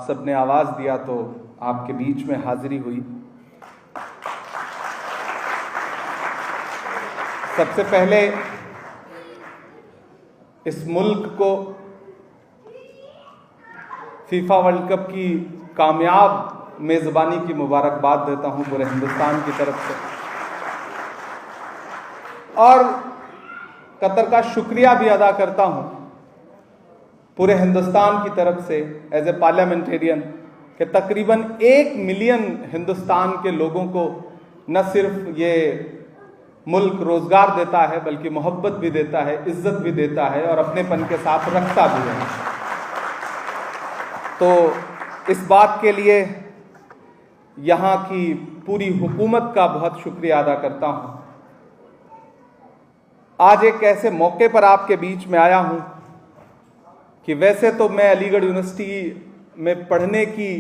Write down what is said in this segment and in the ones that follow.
सबने आवाज़ दिया तो आपके बीच में हाजिरी हुई। सबसे पहले इस मुल्क को फीफा वर्ल्ड कप की कामयाब मेज़बानी की मुबारकबाद देता हूं पूरे हिंदुस्तान की तरफ से, और कतर का शुक्रिया भी अदा करता हूं पूरे हिंदुस्तान की तरफ से एज ए पार्लियामेंटेरियन कि तकरीबन 1 मिलियन हिंदुस्तान के लोगों को न सिर्फ ये मुल्क रोजगार देता है बल्कि मोहब्बत भी देता है, इज्जत भी देता है और अपनेपन के साथ रखता भी है। तो इस बात के लिए यहाँ की पूरी हुकूमत का बहुत शुक्रिया अदा करता हूँ। आज एक ऐसे मौके पर आपके बीच में आया हूँ कि वैसे तो मैं अलीगढ़ यूनिवर्सिटी में पढ़ने की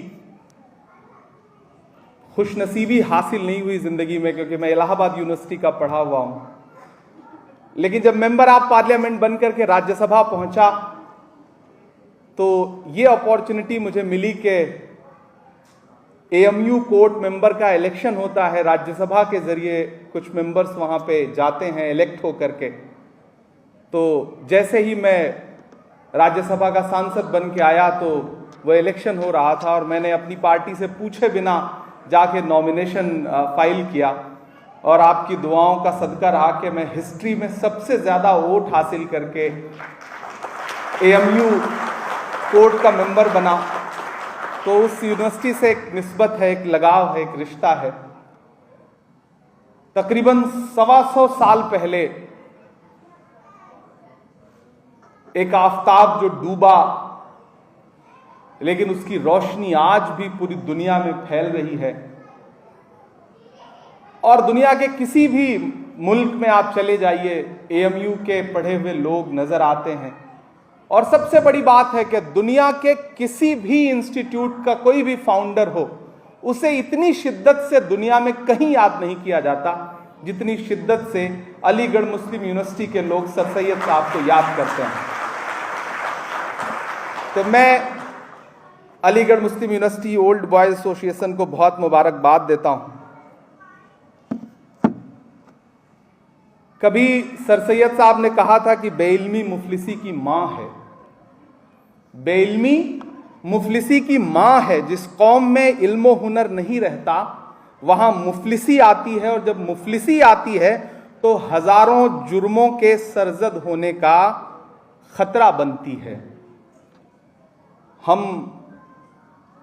खुशनसीबी हासिल नहीं हुई ज़िंदगी में, क्योंकि मैं इलाहाबाद यूनिवर्सिटी का पढ़ा हुआ हूँ। लेकिन जब मेंबर ऑफ पार्लियामेंट बनकर के राज्यसभा पहुंचा तो ये अपॉर्चुनिटी मुझे मिली कि एएमयू कोर्ट मेंबर का इलेक्शन होता है, राज्यसभा के ज़रिए कुछ मेंबर्स वहाँ पे जाते हैं इलेक्ट हो करके। तो जैसे ही मैं राज्यसभा का सांसद बन के आया तो वो इलेक्शन हो रहा था और मैंने अपनी पार्टी से पूछे बिना जाके नॉमिनेशन फाइल किया, और आपकी दुआओं का सदका रहा कि मैं हिस्ट्री में सबसे ज़्यादा वोट हासिल करके एएमयू कोर्ट का मेंबर बना। तो उस यूनिवर्सिटी से एक निस्बत है, एक लगाव है, एक रिश्ता है। तकरीबन 125 साल पहले एक आफताब जो डूबा, लेकिन उसकी रोशनी आज भी पूरी दुनिया में फैल रही है, और दुनिया के किसी भी मुल्क में आप चले जाइए एएमयू के पढ़े हुए लोग नजर आते हैं। और सबसे बड़ी बात है कि दुनिया के किसी भी इंस्टीट्यूट का कोई भी फाउंडर हो, उसे इतनी शिद्दत से दुनिया में कहीं याद नहीं किया जाता जितनी शिद्दत से अलीगढ़ मुस्लिम यूनिवर्सिटी के लोग सर सैयद साहब को याद करते हैं। तो मैं अलीगढ़ मुस्लिम यूनिवर्सिटी ओल्ड बॉयज एसोसिएशन को बहुत मुबारकबाद देता हूं। कभी सर सैयद साहब ने कहा था कि बेइल्मी मुफलिसी की मां है। बेइल्मी मुफलिसी की मां है। जिस कौम में इल्म हुनर नहीं रहता वहां मुफलिसी आती है, और जब मुफलिसी आती है तो हजारों जुर्मों के सरजद होने का खतरा बनती है। हम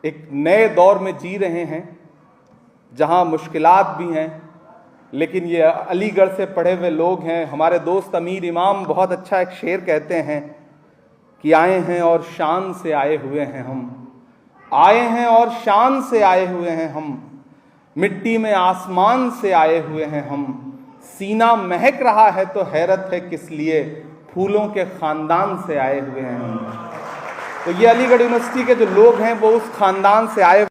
एक नए दौर में जी रहे हैं जहां मुश्किलात भी हैं, लेकिन ये अलीगढ़ से पढ़े हुए लोग हैं। हमारे दोस्त अमीर इमाम बहुत अच्छा एक शेर कहते हैं कि आए हैं और शान से आए हुए हैं हम, आए हैं और शान से आए हुए हैं हम, मिट्टी में आसमान से आए हुए हैं हम, सीना महक रहा है तो हैरत है किस लिए, फूलों के खानदान से आए हुए हैं हम। तो ये अलीगढ़ यूनिवर्सिटी के जो लोग हैं वो उस खानदान से आए